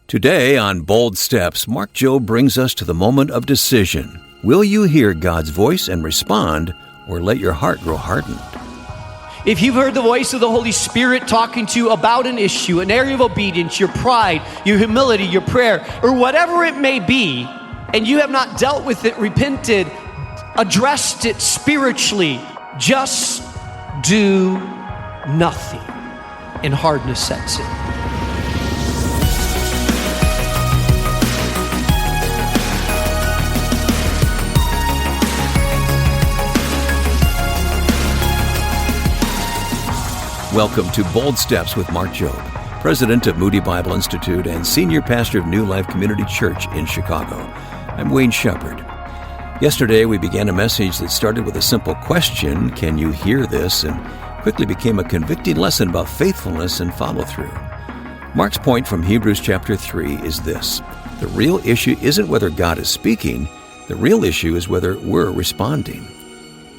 Today on Bold Steps, Mark Jobe brings us to the moment of decision. Will you hear God's voice and respond, or let your heart grow hardened? If you've heard the voice of the Holy Spirit talking to you about an issue, an area of obedience, your pride, your humility, your prayer, or whatever it may be, and you have not dealt with it, repented, addressed it spiritually, just do nothing, and hardness sets in. Welcome to Bold Steps with Mark Jobe, President of Moody Bible Institute and Senior Pastor of New Life Community Church in Chicago. I'm Wayne Shepherd. Yesterday we began a message that started with a simple question, can you hear this? And quickly became a convicting lesson about faithfulness and follow-through. Mark's point from Hebrews chapter 3 is this: the real issue isn't whether God is speaking, the real issue is whether we're responding.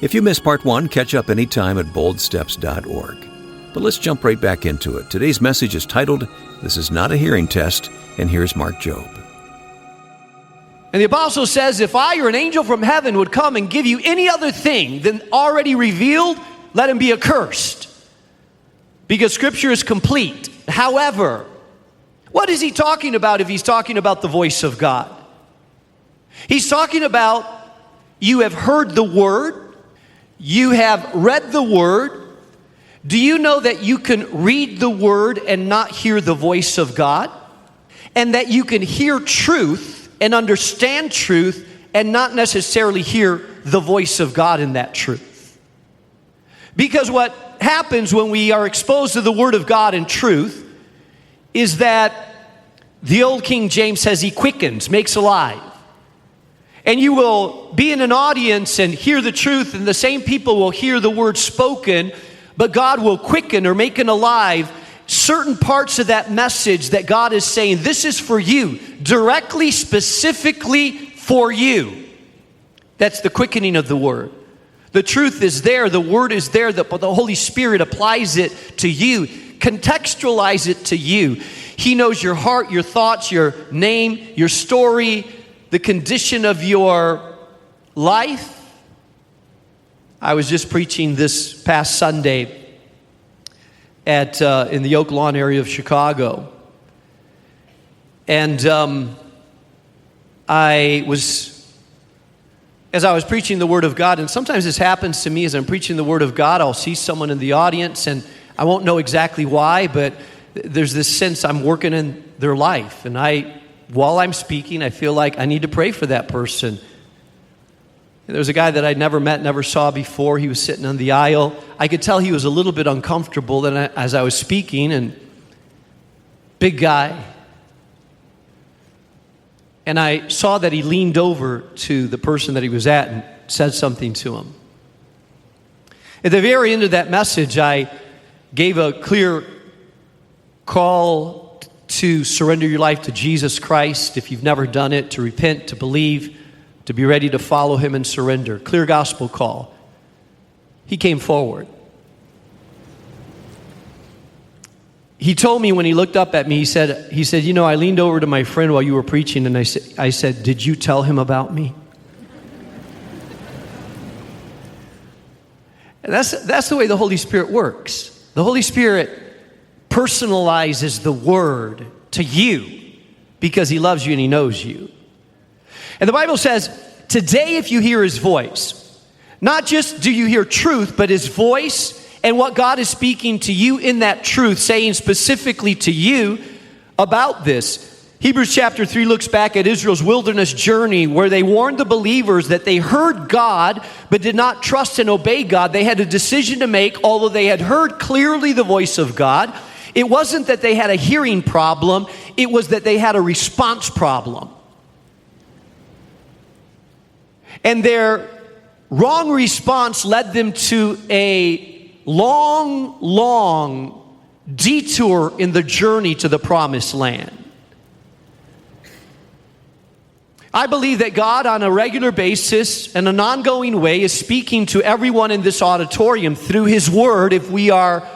If you missed part 1, catch up anytime at boldsteps.org. But let's jump right back into it. Today's message is titled, This is Not a Hearing Test, and here's Mark Jobe. And the apostle says, if I or an angel from heaven would come and give you any other thing than already revealed, let him be accursed. Because Scripture is complete. However, what is he talking about if he's talking about the voice of God? He's talking about you have heard the Word, you have read the Word. Do you know that you can read the Word and not hear the voice of God? And that you can hear truth and understand truth and not necessarily hear the voice of God in that truth? Because what happens when we are exposed to the Word of God and truth is that the old King James says he quickens, makes alive. And you will be in an audience and hear the truth, and the same people will hear the word spoken, but God will quicken or make it alive certain parts of that message that God is saying, this is for you, directly, specifically for you. That's the quickening of the Word. The truth is there, the Word is there, but the Holy Spirit applies it to you, contextualize it to you. He knows your heart, your thoughts, your name, your story, the condition of your life. I was just preaching this past Sunday in the Oak Lawn area of Chicago. And as I was preaching the Word of God, and sometimes this happens to me as I'm preaching the Word of God, I'll see someone in the audience, and I won't know exactly why, but there's this sense I'm working in their life. And while I'm speaking, I feel like I need to pray for that person. There was a guy that I'd never met, never saw before. He was sitting on the aisle. I could tell he was a little bit uncomfortable as I was speaking, and big guy. And I saw that he leaned over to the person that he was at and said something to him. At the very end of that message, I gave a clear call to surrender your life to Jesus Christ. If you've never done it, to repent, to believe, to be ready to follow Him and surrender. Clear gospel call. He came forward. He told me when he looked up at me, he said, you know, I leaned over to my friend while you were preaching, and I said, did you tell him about me? And that's the way the Holy Spirit works. The Holy Spirit personalizes the Word to you because He loves you and He knows you. And the Bible says, today if you hear His voice, not just do you hear truth, but His voice and what God is speaking to you in that truth, saying specifically to you about this. Hebrews chapter 3 looks back at Israel's wilderness journey where they warned the believers that they heard God but did not trust and obey God. They had a decision to make, although they had heard clearly the voice of God. It wasn't that they had a hearing problem, it was that they had a response problem. And their wrong response led them to a long detour in the journey to the promised land. I believe that God on a regular basis and an ongoing way is speaking to everyone in this auditorium through His Word if we are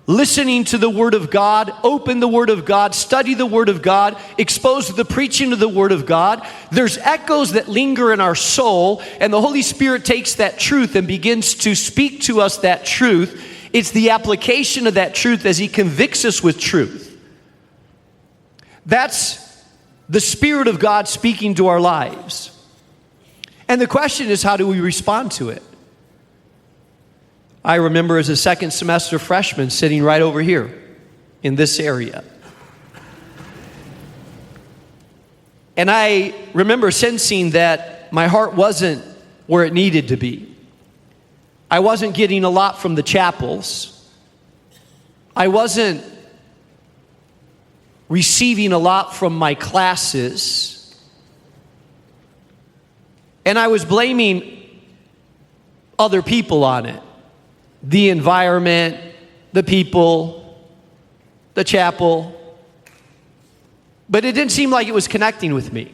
listening to the Word of God, open the Word of God, study the Word of God, exposed to the preaching of the Word of God, there's echoes that linger in our soul, and the Holy Spirit takes that truth and begins to speak to us that truth. It's the application of that truth as He convicts us with truth. That's the Spirit of God speaking to our lives. And the question is, how do we respond to it? I remember as a second semester freshman sitting right over here in this area. And I remember sensing that my heart wasn't where it needed to be. I wasn't getting a lot from the chapels. I wasn't receiving a lot from my classes. And I was blaming other people on it. The environment, the people, the chapel. But it didn't seem like it was connecting with me.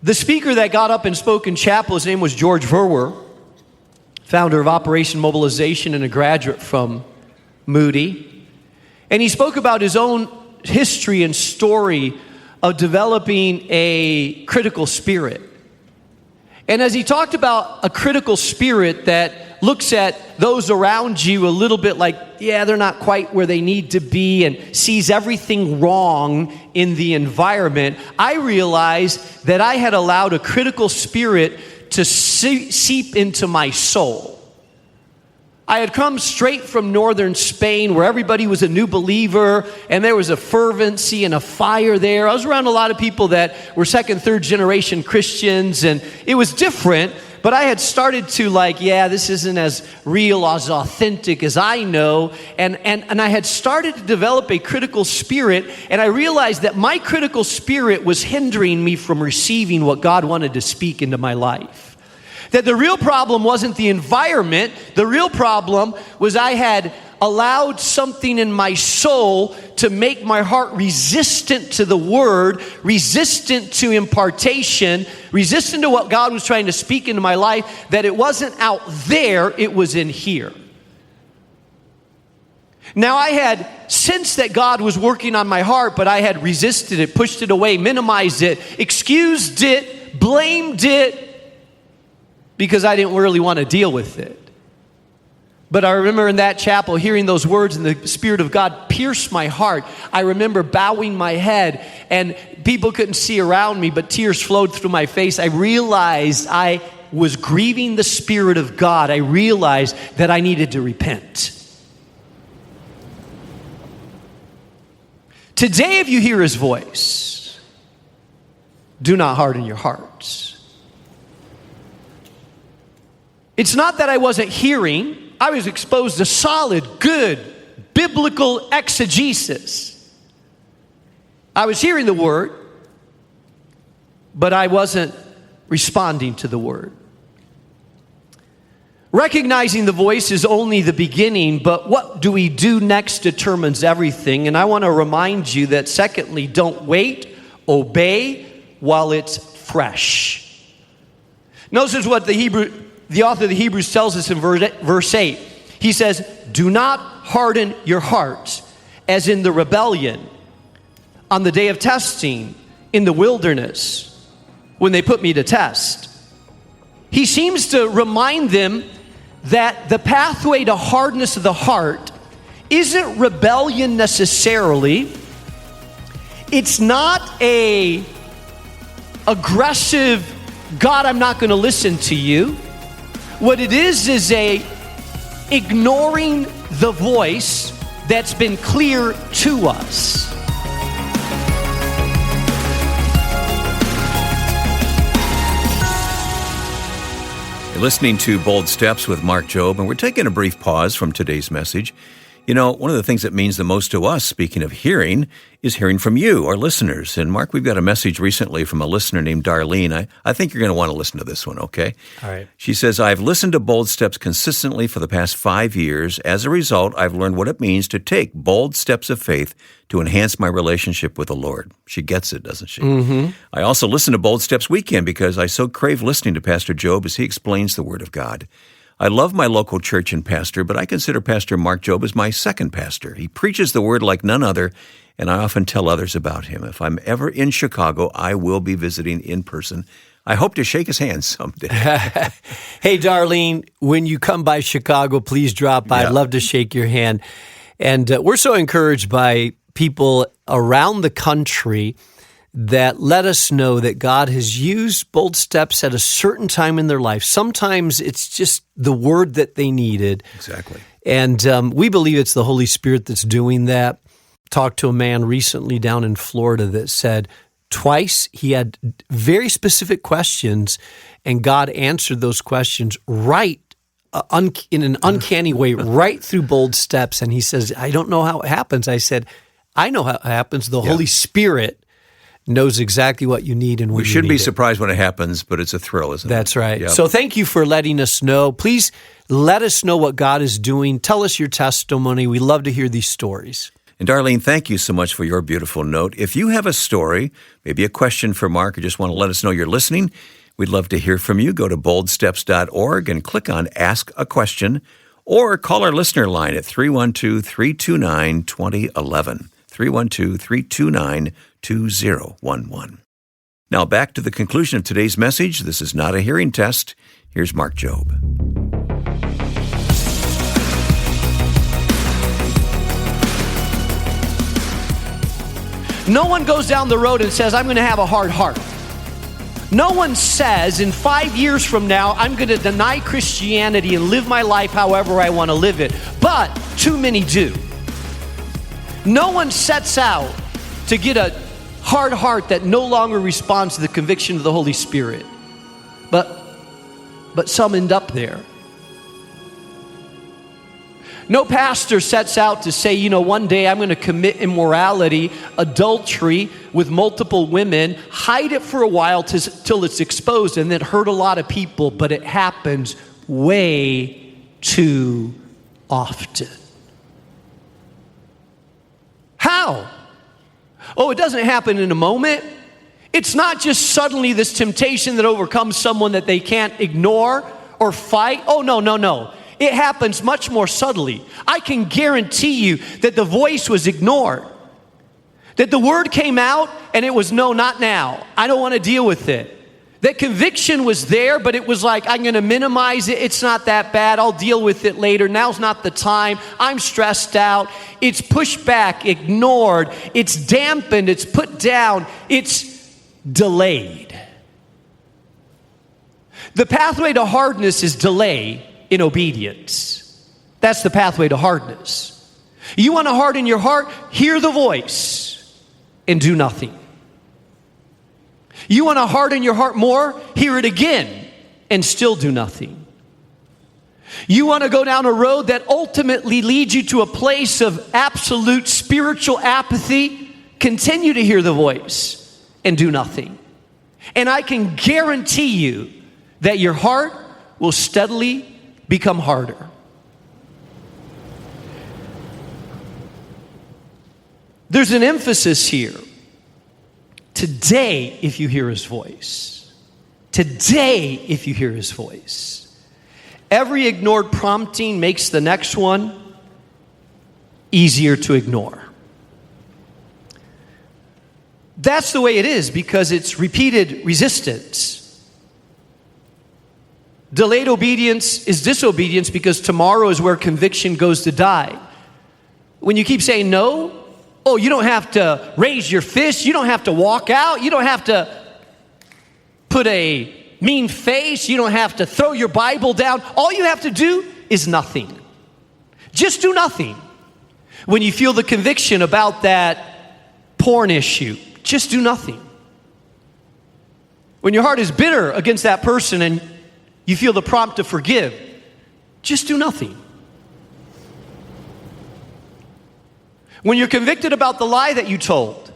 The speaker that got up and spoke in chapel, his name was George Verwer, founder of Operation Mobilization and a graduate from Moody. And he spoke about his own history and story of developing a critical spirit. And as he talked about a critical spirit that looks at those around you a little bit like, yeah, they're not quite where they need to be, and sees everything wrong in the environment, I realized that I had allowed a critical spirit to seep into my soul. I had come straight from northern Spain where everybody was a new believer and there was a fervency and a fire there. I was around a lot of people that were second, third generation Christians, and it was different, but I had started to this isn't as real, as authentic as I know, and I had started to develop a critical spirit, and I realized that my critical spirit was hindering me from receiving what God wanted to speak into my life. That the real problem wasn't the environment. The real problem was I had allowed something in my soul to make my heart resistant to the Word, resistant to impartation, resistant to what God was trying to speak into my life, that it wasn't out there, it was in here. Now, I had sensed that God was working on my heart, but I had resisted it, pushed it away, minimized it, excused it, blamed it, because I didn't really want to deal with it. But I remember in that chapel hearing those words and the Spirit of God pierced my heart. I remember bowing my head and people couldn't see around me, but tears flowed through my face. I realized I was grieving the Spirit of God. I realized that I needed to repent. Today, if you hear His voice, do not harden your hearts. It's not that I wasn't hearing. I was exposed to solid, good, biblical exegesis. I was hearing the Word, but I wasn't responding to the Word. Recognizing the voice is only the beginning, but what do we do next determines everything. And I want to remind you that secondly, don't wait, obey while it's fresh. Notice what the author of the Hebrews tells us in verse 8. He says, do not harden your hearts as in the rebellion on the day of testing in the wilderness when they put me to test. He seems to remind them that the pathway to hardness of the heart isn't rebellion necessarily. It's not a aggressive, God, I'm not going to listen to you. What it is a ignoring the voice that's been clear to us. You're listening to Bold Steps with Mark Jobe, and we're taking a brief pause from today's message. You know, one of the things that means the most to us, speaking of hearing, is hearing from you, our listeners. And Mark, we've got a message recently from a listener named Darlene. I think you're going to want to listen to this one, okay? All right. She says, I've listened to Bold Steps consistently for the past 5 years. As a result, I've learned what it means to take bold steps of faith to enhance my relationship with the Lord. She gets it, doesn't she? Mm-hmm. I also listen to Bold Steps Weekend because I so crave listening to Pastor Jobe as he explains the Word of God. I love my local church and pastor, but I consider Pastor Mark Jobe as my second pastor. He preaches the word like none other, and I often tell others about him. If I'm ever in Chicago, I will be visiting in person. I hope to shake his hand someday. Hey, Darlene, when you come by Chicago, please drop by. Yeah. I'd love to shake your hand. And we're so encouraged by people around the country that let us know that God has used Bold Steps at a certain time in their life. Sometimes it's just the word that they needed. Exactly. And we believe it's the Holy Spirit that's doing that. Talked to a man recently down in Florida that said twice he had very specific questions, and God answered those questions right in an uncanny way, right through Bold Steps. And he says, I don't know how it happens. I said, I know how it happens. The Holy Spirit knows exactly what you need and when you need it. We shouldn't be surprised when it happens, but it's a thrill, isn't it? That's right. Yep. So thank you for letting us know. Please let us know what God is doing. Tell us your testimony. We love to hear these stories. And Darlene, thank you so much for your beautiful note. If you have a story, maybe a question for Mark, or just want to let us know you're listening, we'd love to hear from you. Go to boldsteps.org and click on Ask a Question, or call our listener line at 312-329-2011, 312-329-2011. Now back to the conclusion of today's message. This is not a hearing test. Here's Mark Jobe. No one goes down the road and says, I'm going to have a hard heart. No one says, in 5 years from now, I'm going to deny Christianity and live my life however I want to live it. But too many do. No one sets out to get a hard heart that no longer responds to the conviction of the Holy Spirit. But some end up there. No pastor sets out to say, one day I'm going to commit immorality, adultery with multiple women, hide it for a while till it's exposed, and then hurt a lot of people. But it happens way too often. How? Oh, it doesn't happen in a moment. It's not just suddenly this temptation that overcomes someone that they can't ignore or fight. Oh, no. It happens much more subtly. I can guarantee you that the voice was ignored. That the word came out and it was, no, not now. I don't want to deal with it. That conviction was there, but it was like, I'm going to minimize it. It's not that bad. I'll deal with it later. Now's not the time. I'm stressed out. It's pushed back, ignored. It's dampened. It's put down. It's delayed. The pathway to hardness is delay in obedience. That's the pathway to hardness. You want to harden your heart? Hear the voice and do nothing. You want to harden your heart more? Hear it again and still do nothing. You want to go down a road that ultimately leads you to a place of absolute spiritual apathy? Continue to hear the voice and do nothing. And I can guarantee you that your heart will steadily become harder. There's an emphasis here. Today, if you hear his voice. Today, if you hear his voice. Every ignored prompting makes the next one easier to ignore. That's the way it is because it's repeated resistance. Delayed obedience is disobedience because tomorrow is where conviction goes to die. When you keep saying no, oh, you don't have to raise your fist, you don't have to walk out, you don't have to put a mean face, you don't have to throw your Bible down. All you have to do is nothing. Just do nothing. When you feel the conviction about that porn issue, just do nothing. When your heart is bitter against that person and you feel the prompt to forgive, just do nothing. When you're convicted about the lie that you told,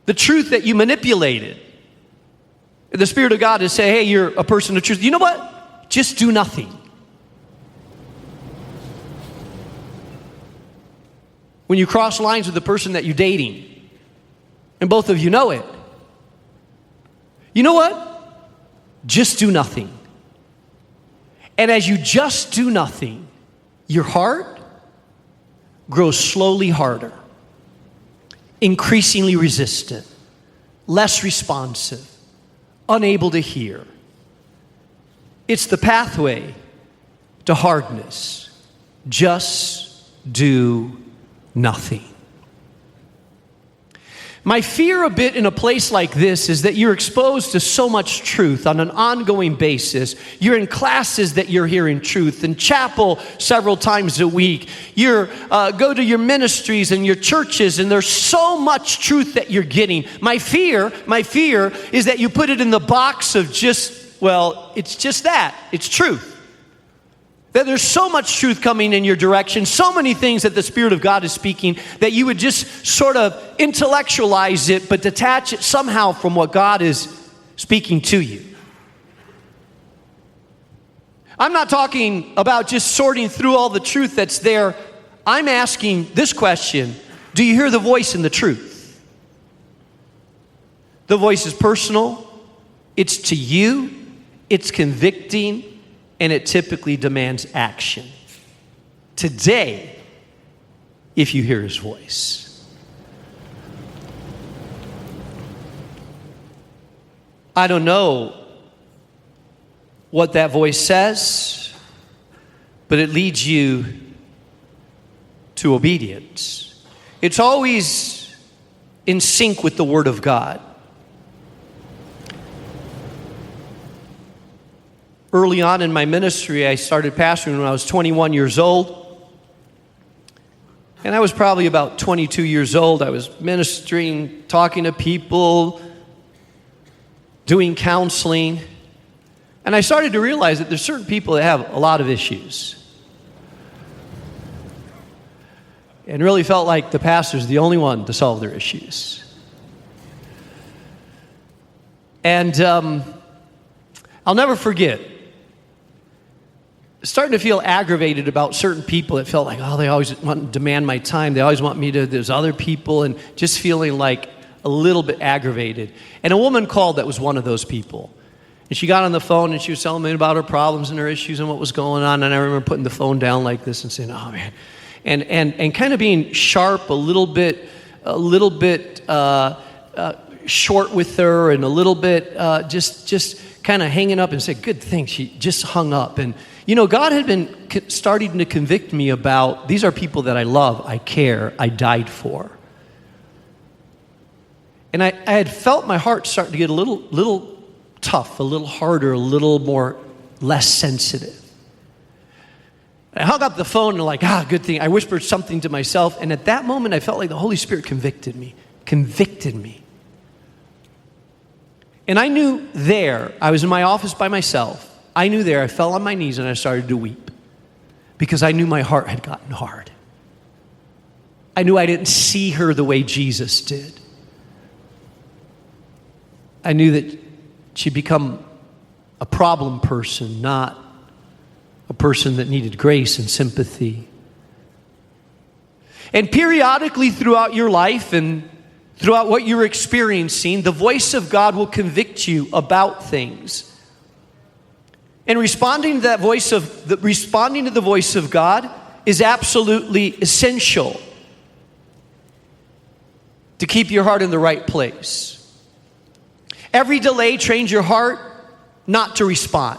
the truth that you manipulated, the Spirit of God is saying, hey, you're a person of truth. You know what? Just do nothing. When you cross lines with the person that you're dating, and both of you know it, you know what? Just do nothing. And as you just do nothing, your heart grows slowly harder, increasingly resistant, less responsive, unable to hear. It's the pathway to hardness. Just do nothing. My fear a bit in a place like this is that you're exposed to so much truth on an ongoing basis. You're in classes that you're hearing truth, in chapel several times a week. You go to your ministries and your churches, and there's so much truth that you're getting. My fear is that you put it in the box of just, well, it's just that. It's truth. That there's so much truth coming in your direction, so many things that the Spirit of God is speaking, that you would just sort of intellectualize it, but detach it somehow from what God is speaking to you. I'm not talking about just sorting through all the truth that's there. I'm asking this question: do you hear the voice in the truth? The voice is personal, it's to you, it's convicting, and it typically demands action. Today, if you hear his voice. I don't know what that voice says, but it leads you to obedience. It's always in sync with the Word of God. Early on in my ministry, I started pastoring when I was 21 years old. And I was probably about 22 years old. I was ministering, talking to people, doing counseling. And I started to realize that there's certain people that have a lot of issues. And really felt like the pastor's the only one to solve their issues. And I'll never forget starting to feel aggravated about certain people that felt like, oh, they always want to demand my time. They always want me to, there's other people, and just feeling like a little bit aggravated. And a woman called that was one of those people. And she got on the phone and she was telling me about her problems and her issues and what was going on. And I remember putting the phone down like this and saying, oh man. And kind of being sharp, a little bit short with her, and a little bit just kind of hanging up, and said, good thing she just hung up. And you know, God had been starting to convict me about, these are people that I love, I care, I died for. And I had felt my heart start to get a little tough, a little harder, a little more, less sensitive. I hung up the phone and good thing. I whispered something to myself, and at that moment I felt like the Holy Spirit convicted me. And I knew there, I was in my office by myself, I knew there, I fell on my knees and I started to weep because I knew my heart had gotten hard. I knew I didn't see her the way Jesus did. I knew that she'd become a problem person, not a person that needed grace and sympathy. And periodically throughout your life and throughout what you're experiencing, the voice of God will convict you about things. And responding to the voice of God is absolutely essential to keep your heart in the right place. Every delay trains your heart not to respond.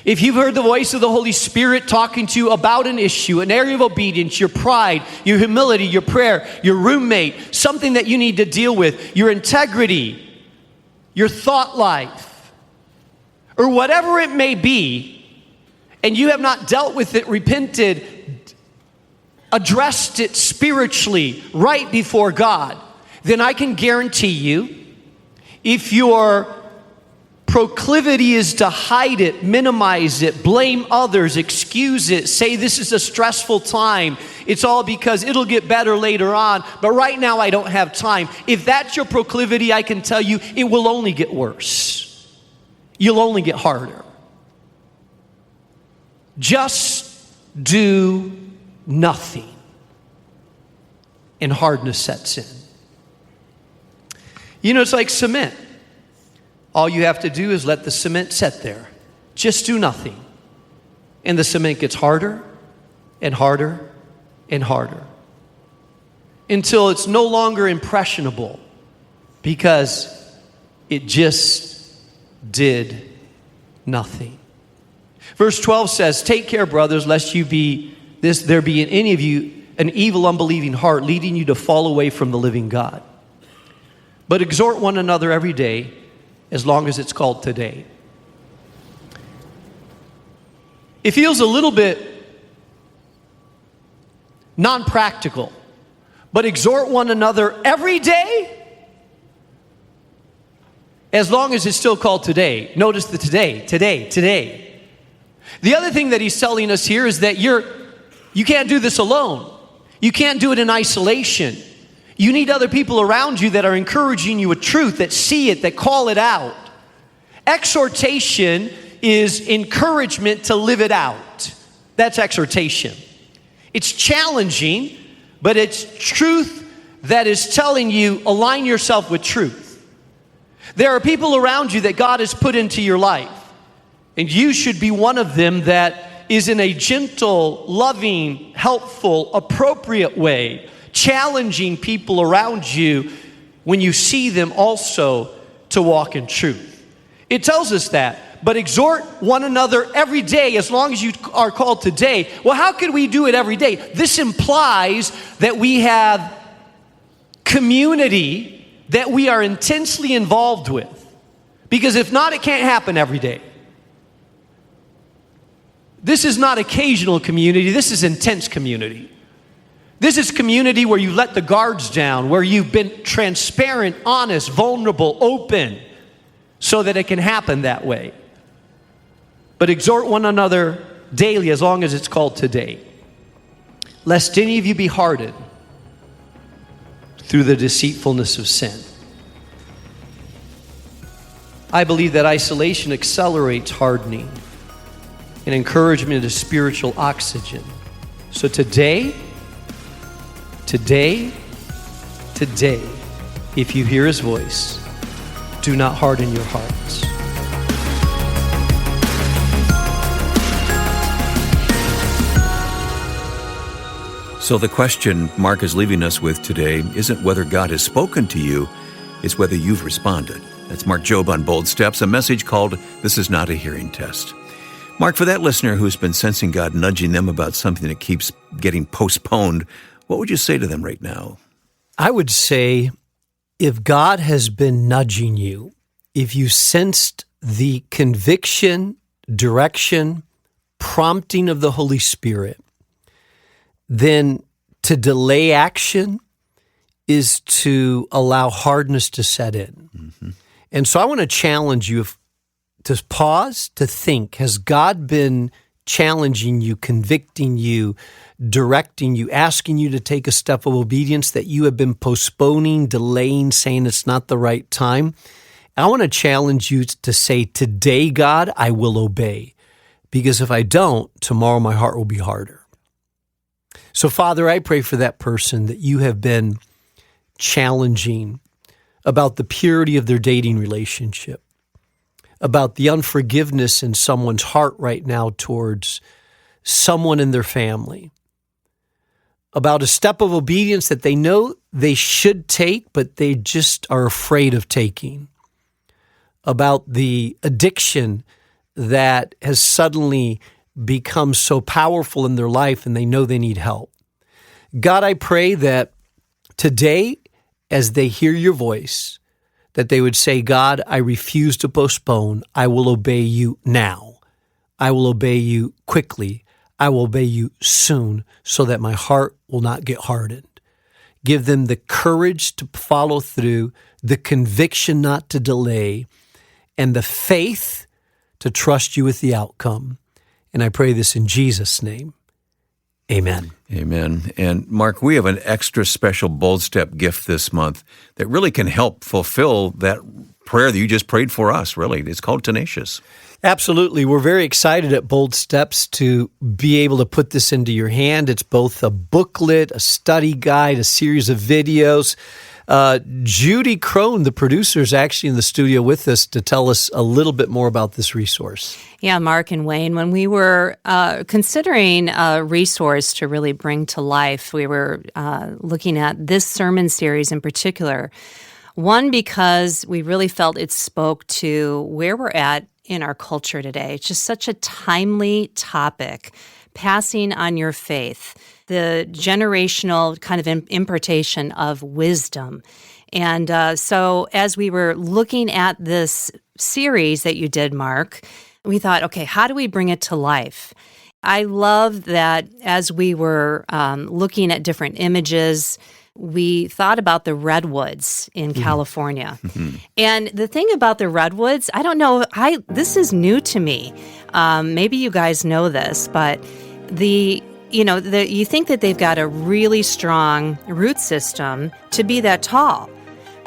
If you've heard the voice of the Holy Spirit talking to you about an issue, an area of obedience, your pride, your humility, your prayer, your roommate, something that you need to deal with, your integrity, your thought life, or whatever it may be, and you have not dealt with it, repented, addressed it spiritually right before God, then I can guarantee you, if your proclivity is to hide it, minimize it, blame others, excuse it, say this is a stressful time, it's all because it'll get better later on, but right now I don't have time. If that's your proclivity, I can tell you it will only get worse. You'll only get harder. Just do nothing, and hardness sets in. You know, it's like cement. All you have to do is let the cement set there. Just do nothing. And the cement gets harder and harder and harder until it's no longer impressionable because it just did nothing. Verse 12 says, "Take care, brothers, lest there be in any of you an evil, unbelieving heart, leading you to fall away from the living God. But exhort one another every day, as long as it's called today." It feels a little bit non-practical, but exhort one another every day, as long as it's still called today. Notice the today. The other thing that he's telling us here is that you can't do this alone. You can't do it in isolation. You need other people around you that are encouraging you with truth, that see it, that call it out. Exhortation is encouragement to live it out. That's exhortation. It's challenging, but it's truth that is telling you, align yourself with truth. There are people around you that God has put into your life, and you should be one of them that is in a gentle, loving, helpful, appropriate way, challenging people around you when you see them also to walk in truth. It tells us that. But exhort one another every day, as long as you are called today. Well, how could we do it every day? This implies that we have community that we are intensely involved with. Because if not, it can't happen every day. This is not occasional community. This is intense community. This is community where you let the guards down, where you've been transparent, honest, vulnerable, open, so that it can happen that way. But exhort one another daily, as long as it's called today, lest any of you be hardened through the deceitfulness of sin. I believe that isolation accelerates hardening, and encouragement is spiritual oxygen. So today, if you hear his voice, do not harden your hearts. So the question Mark is leaving us with today isn't whether God has spoken to you, it's whether you've responded. That's Mark Jobe on Bold Steps, a message called "This is not a hearing test." Mark, for that listener who's been sensing God nudging them about something that keeps getting postponed, what would you say to them right now? I would say, if God has been nudging you, if you sensed the conviction, direction, prompting of the Holy Spirit, then to delay action is to allow hardness to set in. Mm-hmm. And so I want to challenge you to pause, to think, has God been challenging you, convicting you, directing you, asking you to take a step of obedience that you have been postponing, delaying, saying it's not the right time? I want to challenge you to say, today, God, I will obey. Because if I don't, tomorrow my heart will be harder. So, Father, I pray for that person that you have been challenging about the purity of their dating relationship, about the unforgiveness in someone's heart right now towards someone in their family, about a step of obedience that they know they should take, but they just are afraid of taking, about the addiction that has suddenly become so powerful in their life and they know they need help. God, I pray that today, as they hear your voice, that they would say, God, I refuse to postpone. I will obey you now. I will obey you quickly. I will obey you soon so that my heart will not get hardened. Give them the courage to follow through, the conviction not to delay, and the faith to trust you with the outcome. And I pray this in Jesus' name. Amen. Amen. And Mark, we have an extra special Bold Step gift this month that really can help fulfill that prayer that you just prayed for us, really. It's called Tenacious. Absolutely. We're very excited at Bold Steps to be able to put this into your hand. It's both a booklet, a study guide, a series of videos Judy Crone, the producer, is actually in the studio with us to tell us a little bit more about this resource. Yeah, Mark and Wayne, when we were considering a resource to really bring to life, we were looking at this sermon series in particular. One, because we really felt it spoke to where we're at in our culture today. It's just such a timely topic, passing on your faith, the generational kind of impartation of wisdom. And so as we were looking at this series that you did, Mark, we thought, okay, how do we bring it to life? I love that as we were looking at different images, we thought about the redwoods in California. And the thing about the redwoods, I don't know, this is new to me. Maybe you guys know this, but you think that they've got a really strong root system to be that tall.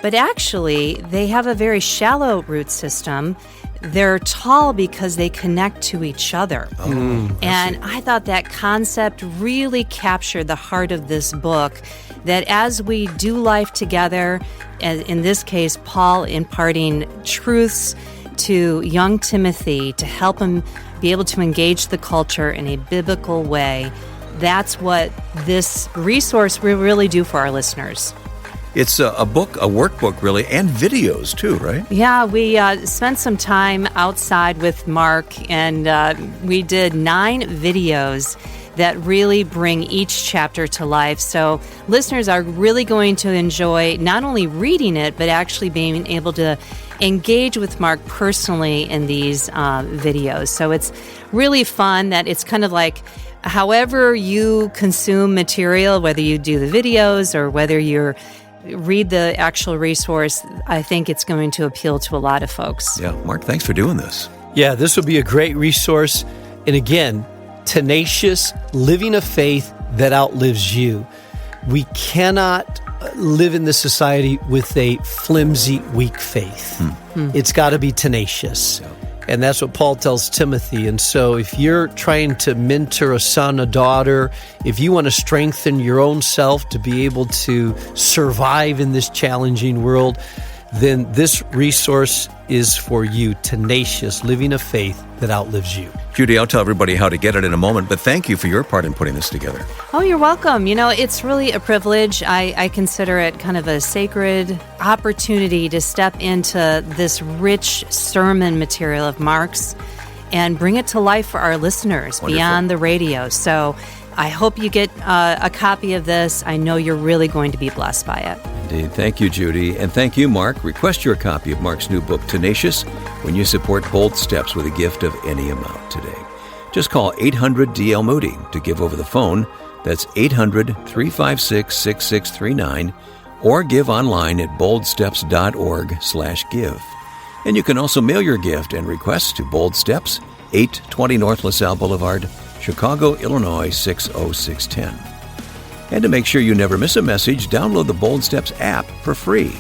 But actually, they have a very shallow root system. They're tall because they connect to each other. And I thought that concept really captured the heart of this book, that as we do life together, in this case, Paul imparting truths to young Timothy to help him be able to engage the culture in a biblical way, that's what this resource will really do for our listeners. It's a book, a workbook, really, and videos, too, right? Yeah, we spent some time outside with Mark, and we did 9 videos that really bring each chapter to life. So listeners are really going to enjoy not only reading it, but actually being able to engage with Mark personally in these videos. So it's really fun that it's kind of like however you consume material, whether you do the videos or whether you're read the actual resource, I think it's going to appeal to a lot of folks. Yeah, Mark, thanks for doing this. Yeah, this will be a great resource. And again, tenacious, living a faith that outlives you. We cannot live in this society with a flimsy, weak faith. It's got to be tenacious. And that's what Paul tells Timothy. And so if you're trying to mentor a son, a daughter, if you want to strengthen your own self to be able to survive in this challenging world, then this resource is for you, tenacious, living a faith that outlives you. Judy, I'll tell everybody how to get it in a moment, but thank you for your part in putting this together. Oh, you're welcome. You know, it's really a privilege. I consider it kind of a sacred opportunity to step into this rich sermon material of Mark's and bring it to life for our listeners. Wonderful. Beyond the radio. So I hope you get a copy of this. I know you're really going to be blessed by it. Indeed. Thank you, Judy. And thank you, Mark. Request your copy of Mark's new book, Tenacious, when you support Bold Steps with a gift of any amount today. Just call 800-DL Moody to give over the phone. That's 800-356-6639, or give online at boldsteps.org/give. And you can also mail your gift and requests to Bold Steps, 820 North LaSalle Boulevard, Chicago, Illinois, 60610. And to make sure you never miss a message, download the Bold Steps app for free.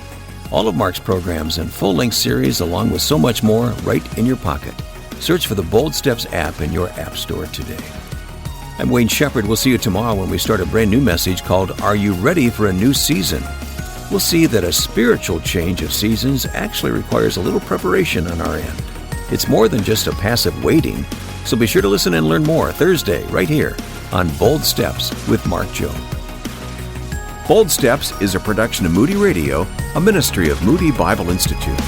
All of Mark's programs and full-length series, along with so much more, right in your pocket. Search for the Bold Steps app in your app store today. I'm Wayne Shepherd. We'll see you tomorrow when we start a brand new message called Are You Ready for a New Season? We'll see that a spiritual change of seasons actually requires a little preparation on our end. It's more than just a passive waiting, so be sure to listen and learn more Thursday right here on Bold Steps with Mark Jobe. Bold Steps is a production of Moody Radio, a ministry of Moody Bible Institute.